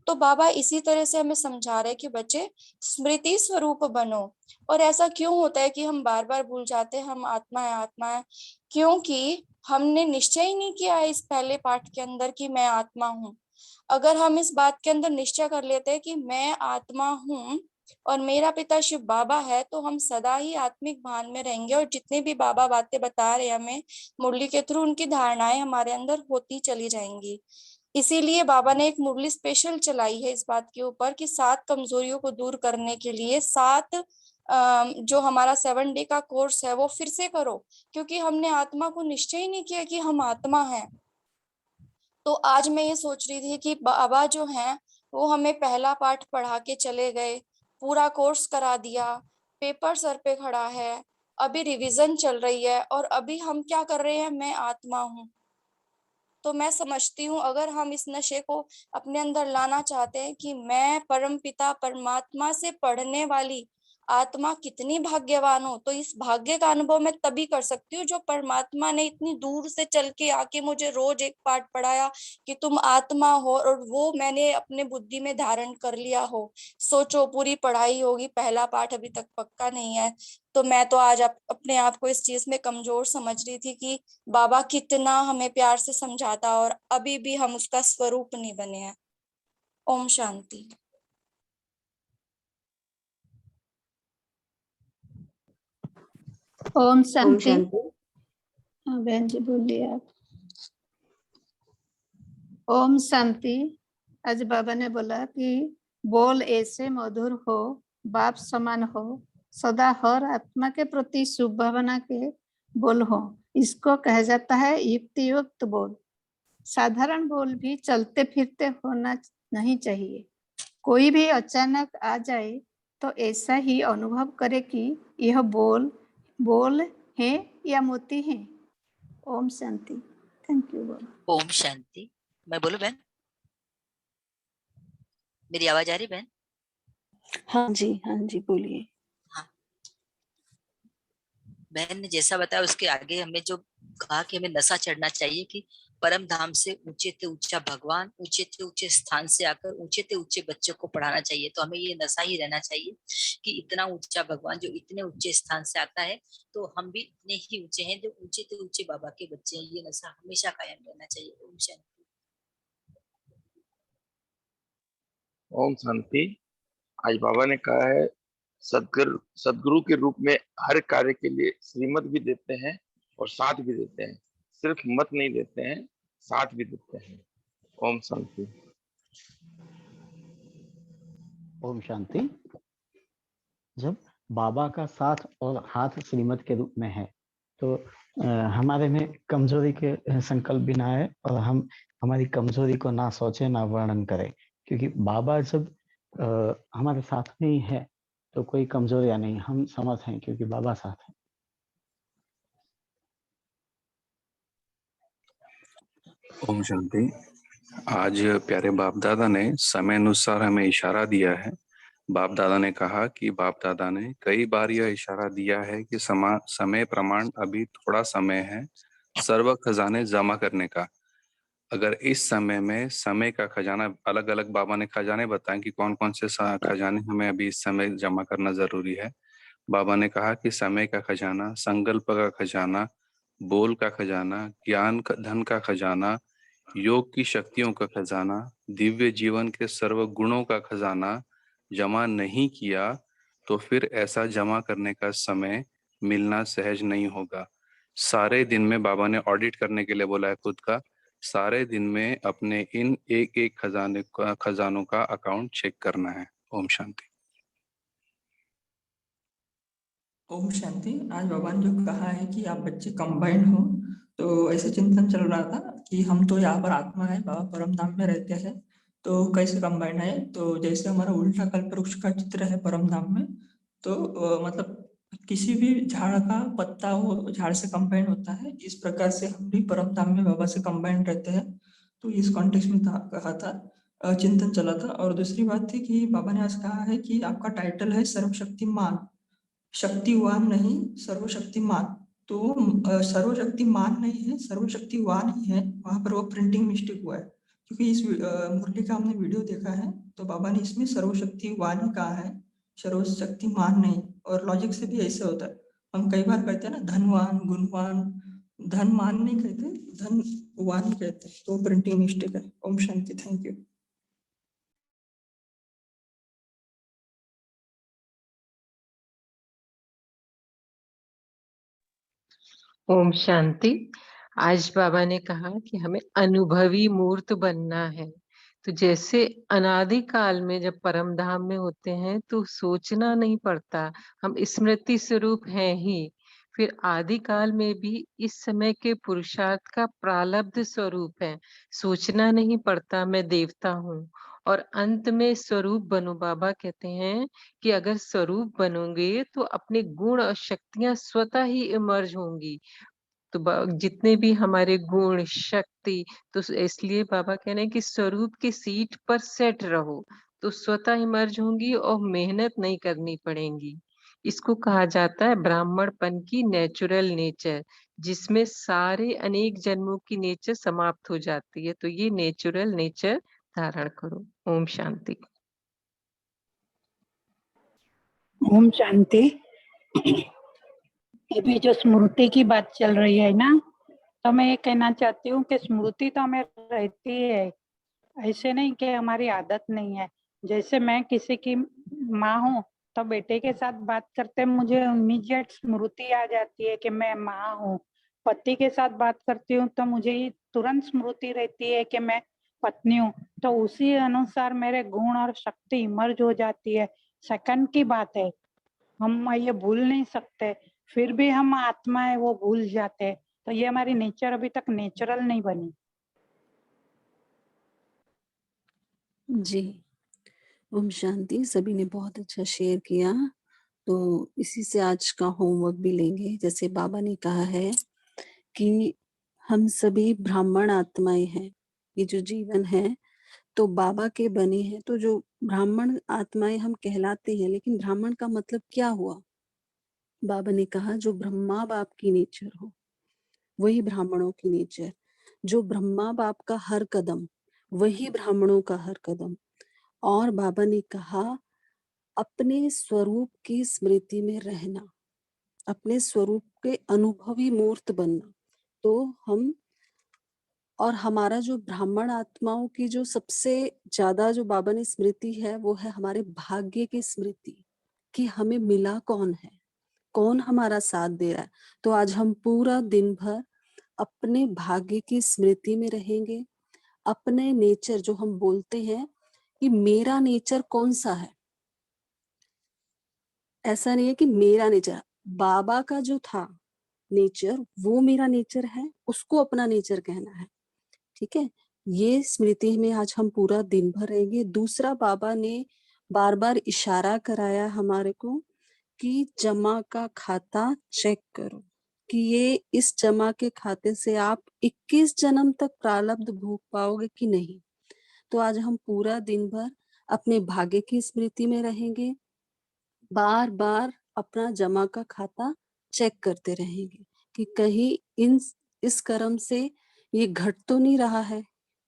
तो बाबा इसी तरह से हमें समझा रहे हैं कि बच्चे स्मृति स्वरूप बनो। और ऐसा क्यों होता है कि हम बार बार भूल जाते हैं हम आत्मा है आत्मा है? क्योंकि हमने निश्चय ही नहीं किया है इस पहले पाठ के अंदर कि मैं आत्मा हूँ। अगर हम इस बात के अंदर निश्चय कर लेते हैं कि मैं आत्मा हूँ और मेरा पिता शिव बाबा है, तो हम सदा ही आत्मिक भान में रहेंगे और जितने भी बाबा बातें बता रहे हैं हमें मुरली के थ्रू, उनकी धारणाएं हमारे अंदर होती चली जाएंगी। इसीलिए बाबा ने एक मुरली स्पेशल चलाई है इस बात के ऊपर कि 7 कमजोरियों को दूर करने के लिए 7 जो हमारा 7 डे का कोर्स है वो फिर से करो, क्योंकि हमने आत्मा को निश्चय ही नहीं किया कि हम आत्मा हैं। तो आज मैं ये सोच रही थी कि बाबा जो हैं वो हमें पहला पाठ पढ़ा के चले गए, पूरा कोर्स करा दिया, पेपर सर पे खड़ा है, अभी रिवीजन चल रही है और अभी हम क्या कर रहे हैं, मैं आत्मा हूँ। तो मैं समझती हूँ अगर हम इस नशे को अपने अंदर लाना चाहते हैं कि मैं परमपिता परमात्मा से पढ़ने वाली आत्मा कितनी भाग्यवान हो, तो इस भाग्य का अनुभव मैं तभी कर सकती हूँ जो परमात्मा ने इतनी दूर से चल के आके मुझे रोज एक पाठ पढ़ाया कि तुम आत्मा हो, और वो मैंने अपने बुद्धि में धारण कर लिया हो। सोचो पूरी पढ़ाई होगी, पहला पाठ अभी तक पक्का नहीं है। तो मैं तो आज अपने आप को इस चीज में कमजोर समझ रही थी कि बाबा कितना हमें प्यार से समझाता और अभी भी हम उसका स्वरूप नहीं बने हैं। ओम शांति। ओम ओम शांति। शांति। हाँ बहन जी बोलिए आप। ओम शांति। आज बाबा ने बोला कि बोल ऐसे मधुर हो, बाप समान हो, सदा हर आत्मा के प्रति शुभ भावना के बोल हो। इसको कहा जाता है युक्ति युक्त बोल। साधारण बोल भी चलते फिरते होना नहीं चाहिए। कोई भी अचानक आ जाए तो ऐसा ही अनुभव करे कि यह बोल है या मोती है। ओम शांति। थैंक यू बाबा। ओम शांति। मैं बोलूं बहन? मेरी आवाज आ रही बहन? हाँ जी बोलिए। हाँ, बहन ने जैसा बताया उसके आगे हमें जो कहा कि हमें नशा चढ़ना चाहिए कि परम धाम से ऊंचे से ऊंचा भगवान ऊंचे से ऊंचे स्थान से आकर ऊंचे से ऊंचे बच्चों को पढ़ाना चाहिए। तो हमें ये नशा ही रहना चाहिए कि इतना ऊंचा भगवान जो इतने ऊंचे स्थान से आता है तो हम भी इतने ही ऊंचे हैं जो ऊंचे से ऊंचे बाबा के बच्चे हैं। ये नशा हमेशा कायम रहना चाहिए। ओम शांति। ओम शांति। आज बाबा ने कहा है सदगुरु के रूप में हर कार्य के लिए श्रीमत भी देते हैं और साथ भी देते हैं। सिर्फ मत नहीं देते हैं, साथ भी देते हैं। ओम शांति। ओम शांति। जब बाबा का साथ और हाथ श्रीमत के रूप में है तो हमारे में कमजोरी के संकल्प भी ना आए और हम हमारी कमजोरी को ना सोचे ना वर्णन करें, क्योंकि बाबा जब हमारे साथ में ही है तो कोई कमजोरियां नहीं, हम समर्थ हैं क्योंकि बाबा साथ है। ओम शांति। आज प्यारे बाप दादा ने समय अनुसार हमें इशारा दिया है। बाप दादा ने कहा कि बाप दादा ने कई बार यह इशारा दिया है कि समय प्रमाण अभी थोड़ा समय है सर्व खजाने जमा करने का। अगर इस समय में समय का खजाना अलग अलग बाबा ने खजाने बताए कि कौन कौन से खजाने हमें अभी इस समय जमा करना जरूरी है। बाबा ने कहा कि समय का खजाना, संकल्प का खजाना, बोल का खजाना, ज्ञान धन का खजाना, योग की शक्तियों का खजाना, दिव्य जीवन के सर्व गुणों का खजाना जमा नहीं किया तो फिर ऐसा जमा करने का समय मिलना सहज नहीं होगा। सारे दिन में बाबा ने ऑडिट करने के लिए बोला है खुद का। सारे दिन में अपने इन एक एक खजानों का अकाउंट चेक करना है। ओम शांति। ओम शांति। आज बाबा ने जो कहा है कि आप बच्चे कंबाइंड हो, तो ऐसे चिंतन चल रहा था कि हम तो यहाँ पर आत्मा है, बाबा परम धाम में रहते हैं, तो कैसे कंबाइंड है। तो जैसे हमारा उल्टा कल्प वृक्ष का चित्र है परम धाम में, तो मतलब किसी भी झाड़ का पत्ता वो झाड़ से कंबाइंड होता है, इस प्रकार से हम भी परम धाम में बाबा से कंबाइंड रहते हैं। तो इस कॉन्टेक्स्ट में कहा था, चिंतन चला था। और दूसरी बात थी कि बाबा ने आज कहा है कि आपका टाइटल है सर्वशक्तिमान, शक्तिवान नहीं, सर्वशक्तिमान। तो सर्वशक्तिमान नहीं है, सर्वशक्तिवान ही है, वहां पर वो प्रिंटिंग मिस्टेक हुआ है। क्योंकि इस मुरली का हमने वीडियो देखा है, तो बाबा ने इसमें सर्वशक्तिवान ही कहा है, सर्वशक्तिमान नहीं। और लॉजिक से भी ऐसे होता है, हम कई बार कहते हैं ना धनवान, गुणवान, धनमान नहीं कहते, धनवान कहते हैं, तो प्रिंटिंग मिस्टेक है। Om Shanti, thank you. ओम शांति। आज बाबा ने कहा कि हमें अनुभवी मूर्त बनना है। तो जैसे अनादि काल में जब परम धाम में होते हैं तो सोचना नहीं पड़ता, हम स्मृति स्वरूप हैं ही। फिर आदि काल में भी इस समय के पुरुषार्थ का प्रालब्ध स्वरूप है, सोचना नहीं पड़ता मैं देवता हूँ। और अंत में स्वरूप बनो, बाबा कहते हैं कि अगर स्वरूप बनोगे तो अपने गुण और शक्तियां स्वतः ही इमर्ज होंगी। तो जितने भी हमारे गुण शक्ति, तो इसलिए बाबा कह रहे हैं कि स्वरूप की सीट पर सेट रहो, तो स्वतः इमर्ज होंगी और मेहनत नहीं करनी पड़ेगी। इसको कहा जाता है ब्राह्मणपन की नेचुरल नेचर, जिसमें सारे अनेक जन्मों की नेचर समाप्त हो जाती है। तो ये नेचुरल नेचर धारण करो। ओम शांति। ओम शांति। अभी जो स्मृति की बात चल रही है ना, तो मैं ये कहना चाहती हूँ कि स्मृति तो हमें रहती है, ऐसे नहीं कि हमारी आदत नहीं है। जैसे मैं किसी की माँ हूँ, तो बेटे के साथ बात करते मुझे इमीडिएट स्मृति आ जाती है कि मैं माँ हूँ। पति के साथ बात करती हूँ तो मुझे तुरंत स्मृति रहती है कि मैं पत्नी हूँ। तो उसी अनुसार मेरे गुण और शक्ति इमर्ज हो जाती है। सेकंड की बात है, हम ये भूल नहीं सकते, फिर भी हम आत्मा है वो भूल जाते हैं। तो ये हमारी नेचर अभी तक नेचुरल नहीं बनी। जी, ओम शांति। सभी ने बहुत अच्छा शेयर किया। तो इसी से आज का होमवर्क भी लेंगे। जैसे बाबा ने कहा है कि हम सभी ब्राह्मण आत्माएं हैं, ये जो जीवन है तो बाबा के बने हैं। तो जो ब्राह्मण आत्माएं हम कहलाते हैं, लेकिन ब्राह्मण का मतलब क्या हुआ? बाबा ने कहा जो ब्रह्मा बाप की नेचर हो वही ब्राह्मणों की नेचर, जो ब्रह्मा बाप का हर कदम वही ब्राह्मणों का हर कदम। और बाबा ने कहा अपने स्वरूप की स्मृति में रहना, अपने स्वरूप के अनुभवी मूर्त बनना। तो हम और हमारा जो ब्राह्मण आत्माओं की जो सबसे ज्यादा जो बाबा ने स्मृति है वो है हमारे भाग्य की स्मृति, कि हमें मिला कौन है, कौन हमारा साथ दे रहा है। तो आज हम पूरा दिन भर अपने भाग्य की स्मृति में रहेंगे। अपने नेचर जो हम बोलते हैं कि मेरा नेचर कौन सा है, ऐसा नहीं है कि मेरा नेचर, बाबा का जो था नेचर वो मेरा नेचर है, उसको अपना नेचर कहना है। ठीक है, ये स्मृति में आज हम पूरा दिन भर रहेंगे। दूसरा, बाबा ने बार बार इशारा कराया हमारे को कि जमा का खाता चेक करो, कि ये इस जमा के खाते से आप 21 जन्म तक प्रारब्ध भोग पाओगे कि नहीं। तो आज हम पूरा दिन भर अपने भाग्य की स्मृति में रहेंगे, बार बार अपना जमा का खाता चेक करते रहेंगे कि कहीं इस कर्म से ये घट तो नहीं रहा है,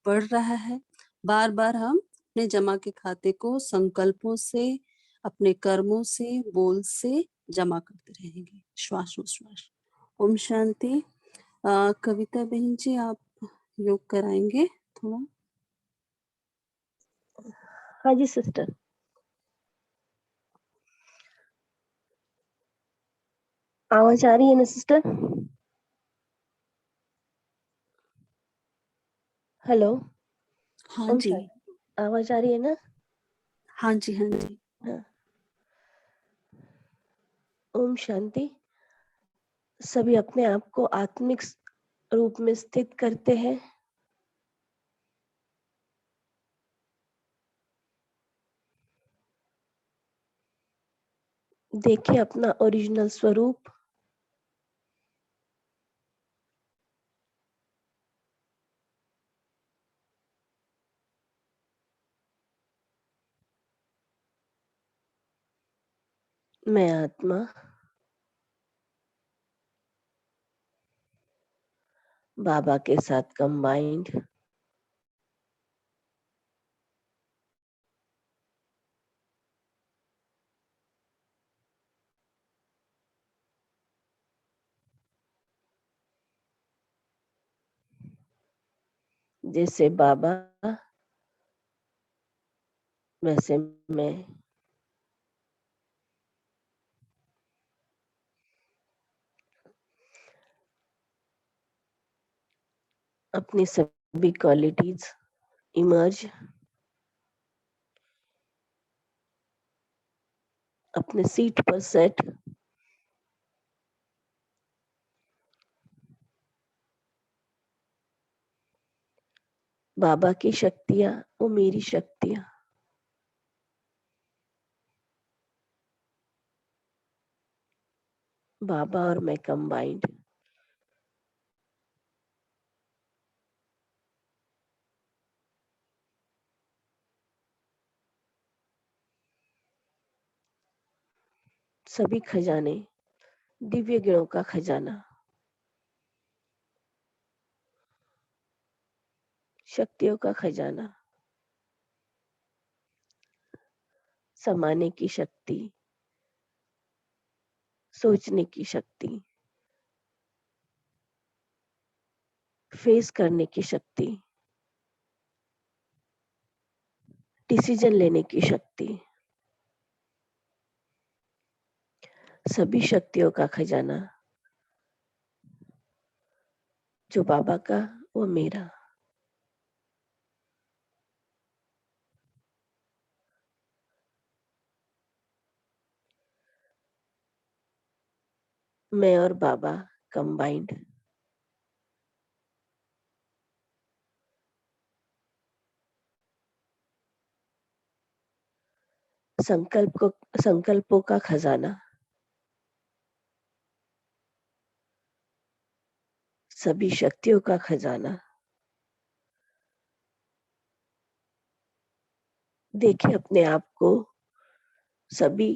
बढ़ रहा है। बार बार हम अपने जमा के खाते को संकल्पों से, अपने कर्मों से, बोल से जमा करते रहेंगे, श्वासोश्वास। ओम शांति। कविता बहन जी, आप योग कराएंगे थोड़ा? हाँ जी सिस्टर। आवाज आ रही है ना सिस्टर? हेलो। हाँ जी, आवाज आ रही है ना? हाँ जी, हाँ जी। हाँ। ओम शांति। सभी अपने आप को आत्मिक रूप में स्थित करते हैं। देखिए अपना ओरिजिनल स्वरूप। मैं आत्मा बाबा के साथ कंबाइंड जैसे बाबा वैसे मैं अपनी सभी क्वालिटीज इमर्ज अपने सीट पर सेट बाबा की शक्तियां वो मेरी शक्तियां बाबा और मैं कंबाइंड सभी खजाने दिव्य गुणों का खजाना शक्तियों का खजाना समाने की शक्ति सोचने की शक्ति फेस करने की शक्ति डिसीजन लेने की शक्ति सभी शक्तियों का खजाना जो बाबा का वो मेरा मैं और बाबा कंबाइंड संकल्पों का खजाना सभी शक्तियों का खजाना देखिए अपने आप को सभी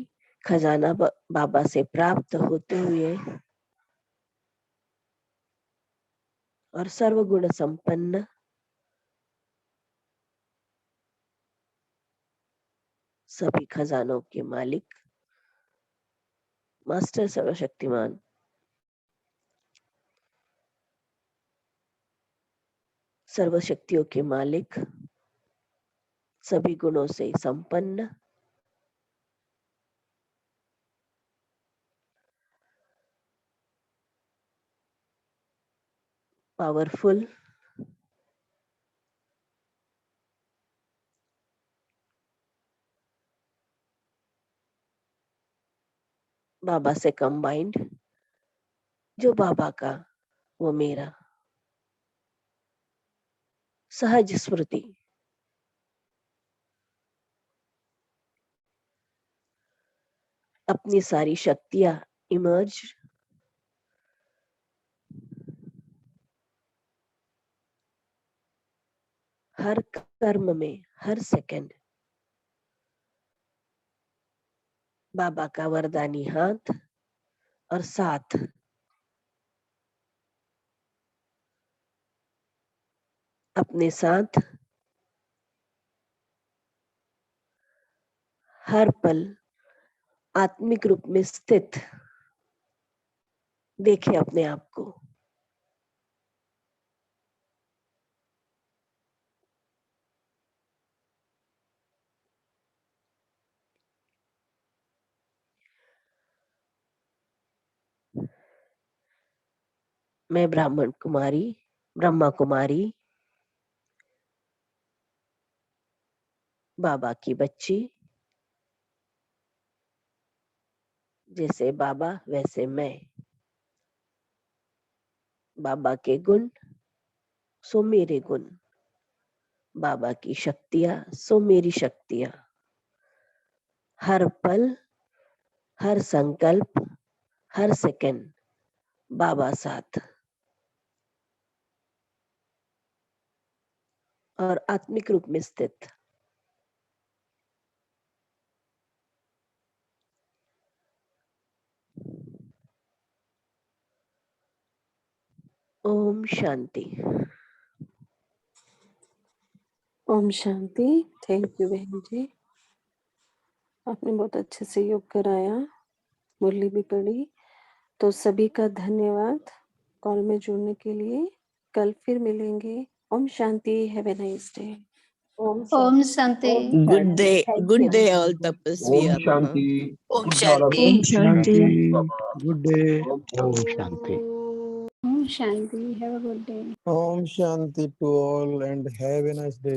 खजाना बाबा से प्राप्त होते हुए और सर्वगुण संपन्न सभी खजानों के मालिक मास्टर सर्वशक्तिमान सर्वशक्तियों के मालिक सभी गुणों से संपन्न पावरफुल बाबा से कंबाइंड जो बाबा का वो मेरा सहज स्मृति अपनी सारी शक्तियां इमर्ज हर कर्म में हर सेकंड बाबा का वरदानी हाथ और साथ अपने साथ हर पल आत्मिक रूप में स्थित देखिए अपने आप को मैं ब्रह्मा कुमारी बाबा की बच्ची जैसे बाबा वैसे मैं बाबा के गुण सो मेरे गुण, बाबा की शक्तियां सो मेरी शक्तियां, हर पल, हर संकल्प, हर सेकंड बाबा साथ। और आत्मिक रूप में स्थित। ओम शांति। ओम शांति। थैंक यू बहन जी, आपने बहुत अच्छे से योग कराया, मुरली भी पढ़ी। तो सभी का धन्यवाद कॉल में जुड़ने के लिए। कल फिर मिलेंगे। ओम शांति। Have a nice day. ओम शांति। Good day, Thank good you. day, all tapasvi ओम Atma. शांति। ओम Good day, all of शांति। you. ओम शांति। Good day. ओम शांति। ओम शांति। Have a good day. ओम शांति to all and have a nice day.